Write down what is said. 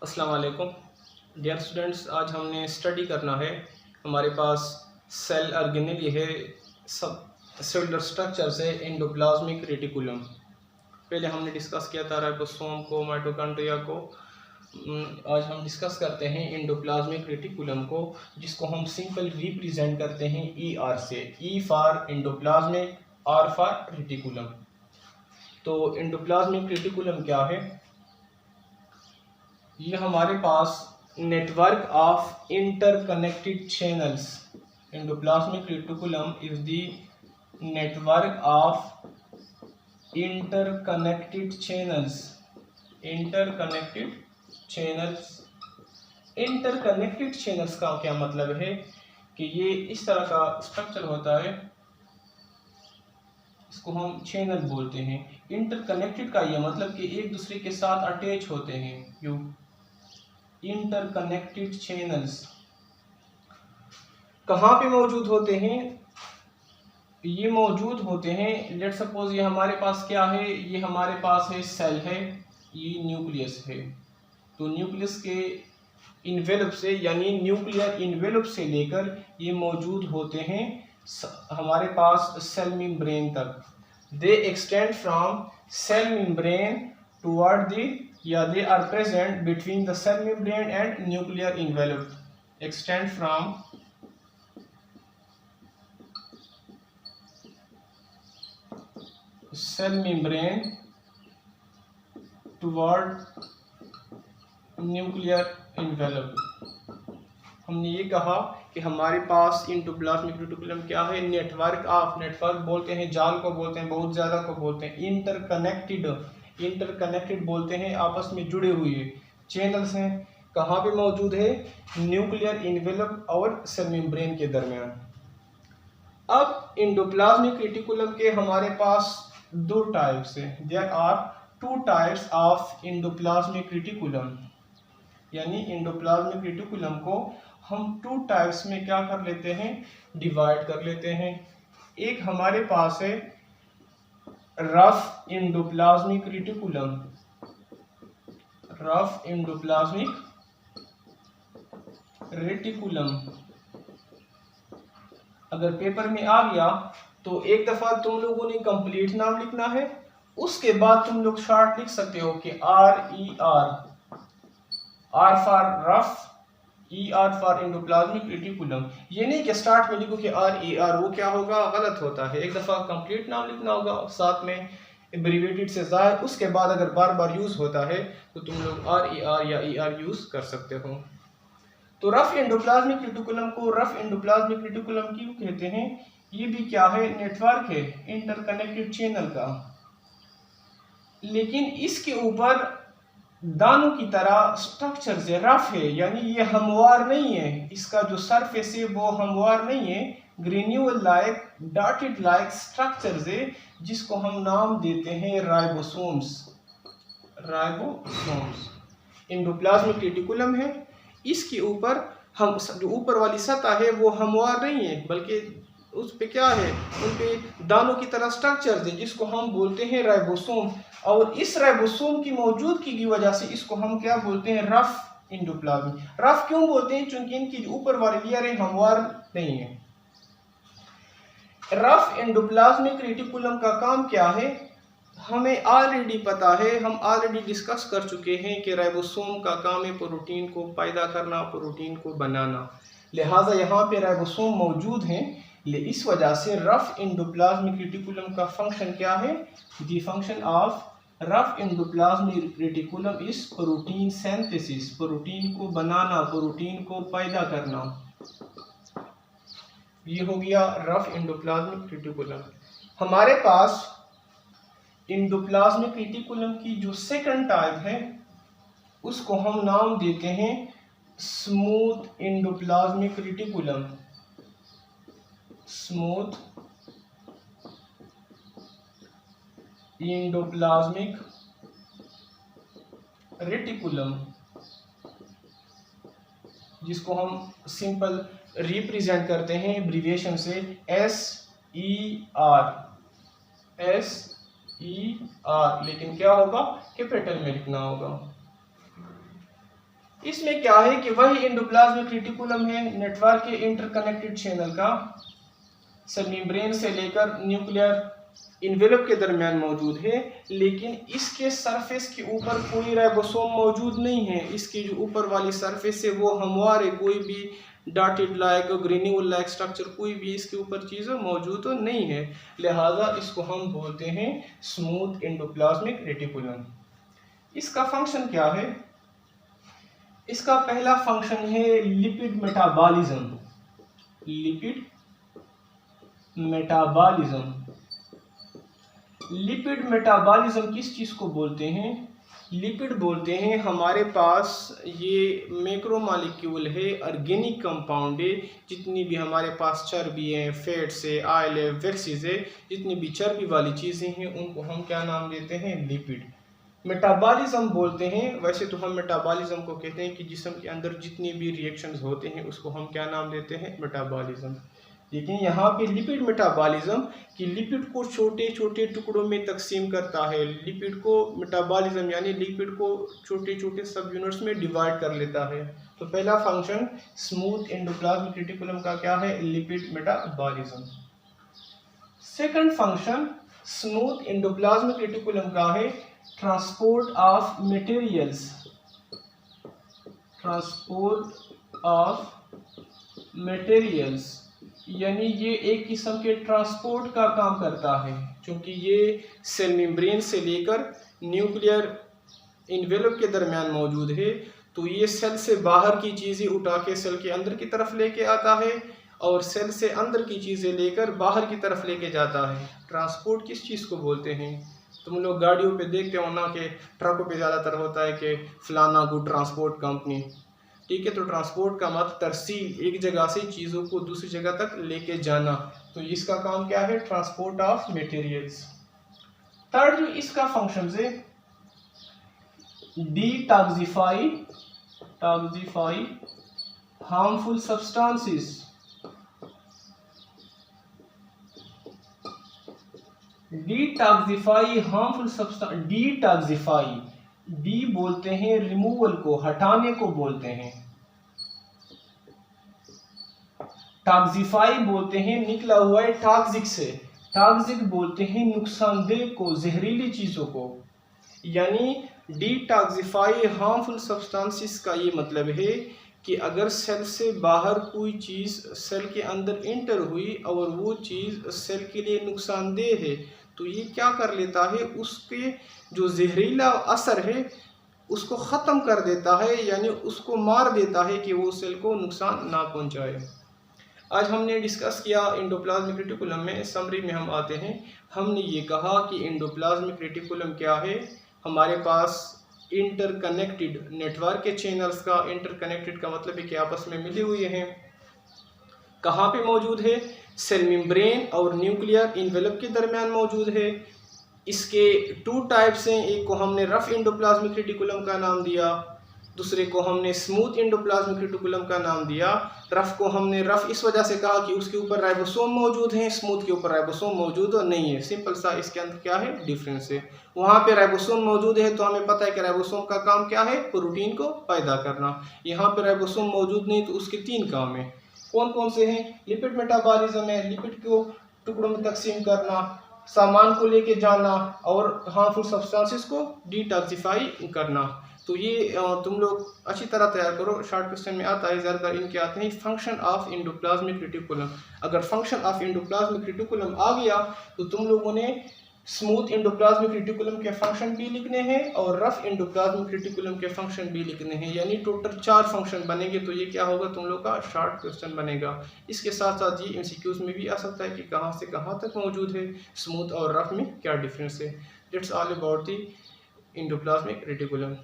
अस्सलाम वालेकुम dear students, आज हमने स्टडी करना है। हमारे पास सेल ऑर्गेनेल ये है, सब सेलुलर स्ट्रक्चर्स है, एंडोप्लाज्मिक रेटिकुलम। पहले हमने डिस्कस किया था राइबोसोम को, माइटोकॉन्ड्रिया को। आज हम डिस्कस करते हैं एंडोप्लाज्मिक रेटिकुलम को, जिसको हम सिंपल रिप्रेजेंट करते हैं ER से। E for endoplasmic, R for reticulum. तो एंडोप्लाज्मिक रेटिकुलम क्या है? ये हमारे पास network of interconnected channels. Endoplasmic reticulum is the network of interconnected channels. Interconnected channels interconnected channels का क्या मतलब है कि ये इस तरह का स्ट्रक्चर होता है, इसको हम चैनल बोलते हैं। इंटरकनेक्टेड का ये मतलब कि एक दूसरे के साथ अटैच होते हैं। यू इंटरकनेक्टेड चैनल्स कहाँ पे मौजूद होते हैं? ये मौजूद होते हैं, लेट सपोज ये हमारे पास क्या है, ये हमारे पास है सेल है, ये न्यूक्लियस है। तो न्यूक्लियस के इन्वेलप से, यानी न्यूक्लियर इन्वेलप से लेकर ये मौजूद होते हैं हमारे पास सेल मेम्ब्रेन तक। They extend from cell membrane toward the, या they are present between the cell membrane and nuclear envelope. Extend from cell membrane toward nuclear envelope. हमने ये कहा कि हमारे पास एंडोप्लाज्मिक रेटिकुलम क्या है? नेटवर्क ऑफ, नेटवर्क बोलते हैं, जाल को बोलते हैं, बहुत ज़्यादा को बोलते हैं। इंटरकनेक्टेड बोलते हैं, आपस में जुड़े हुए चैनल्स हैं। कहाँ पे मौजूद है? न्यूक्लियर इन्वेलप और सेल मेम्ब्रेन के दरमियान। अब एंडोप्लाज्मिक रेटिकुलम के हमारे पास दो टाइप्स हैं। There are two types of endoplasmic reticulum, यानी एंडोप्लाज्मिक रेटिकुलम को हम टू टाइप्स में क्या कर लेते हैं? डिवाइड कर लेते हैं। एक हमारे पास है rough endoplasmic reticulum. Rough endoplasmic reticulum अगर पेपर में आ गया तो एक दफा तुम लोगों ने कंप्लीट नाम लिखना है, उसके बाद तुम लोग शॉर्ट लिख सकते हो कि RER, R for rough, ER for endoplasmic reticulum. ये नहीं कि स्टार्ट में लिखो कि RER, वो क्या होगा? गलत होता है। एक दफा कंप्लीट नाम लिखना होगा, साथ में एब्रिविएटेड से ज़ाहिर, उसके बाद अगर बार बार यूज होता है तो तुम लोग RER या ER यूज कर सकते हो। तो रफ एंडोप्लाज्मिक रेटिकुलम को रफ एंडोप्लाज्मिक रेटिकुलम क्यों कहते हैं? ये भी क्या है? नेटवर्क है इंटरकनेक्टेड चैनल का, लेकिन इसके ऊपर दानों की तरह स्ट्रक्चर से रफ है, यानी ये हमवार नहीं है। इसका जो सरफेस है वो हमवार नहीं है। Granule like, dotted like structure है, जिसको हम नाम देते हैं राइबोसोम्स। राइबोसोम्स एंडोप्लाज्मिक रेटिकुलम है, इसके ऊपर हम जो ऊपर वाली सतह है वो हमवार नहीं है, बल्कि उस पे क्या है? उन पे दानों की तरह स्ट्रक्चर है, जिसको हम बोलते हैं राइबोसोम। और इस राइबोसोम की मौजूदगी की वजह से इसको हम क्या बोलते हैं? Rough endoplasmic. रफ क्यों बोलते हैं? क्योंकि इनकी ऊपर वाली लेयर हमवार नहीं है। रफ एंडोप्लाज्मिक रेटिकुलम का काम क्या है? हमें ऑलरेडी पता है, हम ऑलरेडी डिस्कस कर चुके हैं कि राइबोसोम का काम है प्रोटीन को पैदा करना, प्रोटीन को बनाना। लिहाजा यहाँ पे राइबोसोम मौजूद हैं, इस वजह से रफ एंडोप्लाज्मिक रेटिकुलम का फंक्शन क्या है? The function of rough endoplasmic reticulum is protein synthesis. Protein को बनाना, प्रोटीन को पैदा करना, ये हो गया रफ एंडोप्लाज्मिक रेटिकुलम। हमारे पास एंडोप्लाज्मिक रेटिकुलम की जो सेकंड टाइप है उसको हम नाम देते हैं smooth endoplasmic reticulum. Smooth endoplasmic reticulum, जिसको हम सिंपल रिप्रेजेंट करते हैं एब्रिविएशन से SER। SER, लेकिन क्या होगा? कैपिटल में लिखना होगा। इसमें क्या है कि वही एंडोप्लाज्मिक रेटिकुलम है नेटवर्क के इंटरकनेक्टेड चैनल का, सेल मेम्ब्रेन से लेकर न्यूक्लियर इन्वेलप के दरमियान मौजूद है, लेकिन इसके सरफेस के ऊपर कोई राइबोसोम मौजूद नहीं है। इसकी जो ऊपर वाली सरफेस है वो हमवार है, कोई भी dotted like granule like structure कोई भी इसके ऊपर चीज़ मौजूद तो नहीं है, लिहाजा इसको हम बोलते हैं स्मूथ एंडोप्लाज्मिक रेटिकुलम। इसका फंक्शन क्या है? इसका पहला फंक्शन है lipid metabolism. Lipid metabolism, lipid metabolism किस चीज़ को बोलते हैं? लिपिड बोलते हैं हमारे पास ये मैक्रोमॉलिक्यूल है, ऑर्गेनिक कंपाउंड है, जितनी भी हमारे पास चर्बी है, फैट्स है, ऑयल है, वैक्सीज है, जितनी भी चर्बी वाली चीज़ें हैं उनको हम क्या नाम देते हैं? लिपिड। मेटाबॉलिज्म बोलते हैं, वैसे तो हम मेटाबॉलिज्म को कहते हैं कि जिस्म के अंदर जितनी भी रिएक्शंस होते हैं उसको हम क्या नाम देते हैं? मेटाबॉलिज्म। लेकिन यहाँ पे लिपिड मेटाबॉलिज्म कि लिपिड को छोटे छोटे टुकड़ों में तकसीम करता है। लिपिड को मेटाबॉलिज्म यानी लिपिड को छोटे छोटे सब यूनिट्स में डिवाइड कर लेता है। तो पहला फंक्शन स्मूथ एंडोप्लाज्मिक रेटिकुलम का क्या है? Lipid metabolism. Second function smooth endoplasmic reticulum का है transport of materials. Transport of materials यानी ये एक किस्म के ट्रांसपोर्ट का काम करता है, क्योंकि ये सेल मेम्ब्रेन से लेकर न्यूक्लियर इन्वेलप के दरमियान मौजूद है, तो ये सेल से बाहर की चीज़ें उठा के सेल के अंदर की तरफ लेके आता है और सेल से अंदर की चीज़ें लेकर बाहर की तरफ लेके जाता है। ट्रांसपोर्ट किस चीज़ को बोलते हैं? तुम लोग गाड़ियों पे देखते हो ना कि ट्रकों पे ज़्यादातर होता है कि फलाना गुड ट्रांसपोर्ट कंपनी, ठीक है। तो ट्रांसपोर्ट का मतलब तरसील, एक जगह से चीज़ों को दूसरी जगह तक लेके जाना, तो इसका काम क्या है? Transport of materials. थर्ड जो इसका फंक्शन है detoxify harmful substances. Detoxify harmful substance. Detoxify, D बोलते हैं रिमूवल को, हटाने को बोलते हैं। टॉक्सिफाई बोलते हैं निकला हुआ है टॉक्सिक से। टॉक्सिक बोलते हैं नुकसानदेह को, जहरीली चीजों को। यानी डिटॉक्सिफाई हार्मफुल सब्सटेंसेस का ये मतलब है कि अगर सेल से बाहर कोई चीज़ सेल के अंदर इंटर हुई और वो चीज़ सेल के लिए नुकसानदेह है, तो ये क्या कर लेता है? उसके जो जहरीला असर है उसको ख़त्म कर देता है, यानी उसको मार देता है कि वो सेल को नुकसान ना पहुंचाए। आज हमने डिस्कस किया एंडोप्लाज्मिक रेटिकुलम में। समरी में हम आते हैं। हमने ये कहा कि एंडोप्लाज्मिक रेटिकुलम क्या है? हमारे पास इंटरकनेक्टेड नेटवर्क के चैनल्स का, इंटरकनेक्टेड का मतलब है कि आपस में मिले हुए हैं। कहाँ पे मौजूद है? सेल मेम्ब्रेन और न्यूक्लियर इन्वेलप के दरमियान मौजूद है। इसके टू टाइप्स हैं, एक को हमने रफ एंडोप्लाज्मिक रेटिकुलम का नाम दिया, दूसरे को हमने स्मूथ एंडोप्लाज्मिक रेटिकुलम का नाम दिया। रफ को हमने रफ इस वजह से कहा कि उसके ऊपर राइबोसोम मौजूद हैं, स्मूथ के ऊपर राइबोसोम मौजूद नहीं है। सिंपल सा इसके अंदर क्या है? डिफरेंस है। वहाँ पे राइबोसोम मौजूद है तो हमें पता है कि राइबोसोम का काम क्या है? प्रोटीन को पैदा करना। यहाँ पे राइबोसोम मौजूद नहीं तो उसके 3 काम है। कौन कौन से हैं? लिपिड मेटाबॉलिज्म है, लिपिड को टुकड़ों में तकसीम करना, सामान को लेके जाना और हार्मफुल सब्सटेंसेस को डिटॉक्सिफाई करना। तो ये तुम लोग अच्छी तरह तैयार करो। शॉर्ट क्वेश्चन में आता है, ज़्यादातर इनके आते हैं फंक्शन ऑफ एंडोप्लाज्मिक रेटिकुलम। अगर फंक्शन ऑफ एंडोप्लाज्मिक रेटिकुलम आ गया तो तुम लोगों ने स्मूथ एंडोप्लाज्मिक रेटिकुलम के फंक्शन भी लिखने हैं और रफ एंडोप्लाज्मिक रेटिकुलम के फंक्शन भी लिखने हैं, यानी टोटल 4 फंक्शन बनेंगे। तो ये क्या होगा? तुम लोग का शॉर्ट क्वेश्चन बनेगा। इसके साथ साथ ये एमसीक्यूज में भी आ सकता है कि कहाँ से कहाँ तक मौजूद है, स्मूथ और रफ में क्या डिफरेंस है। That's all about the endoplasmic reticulum.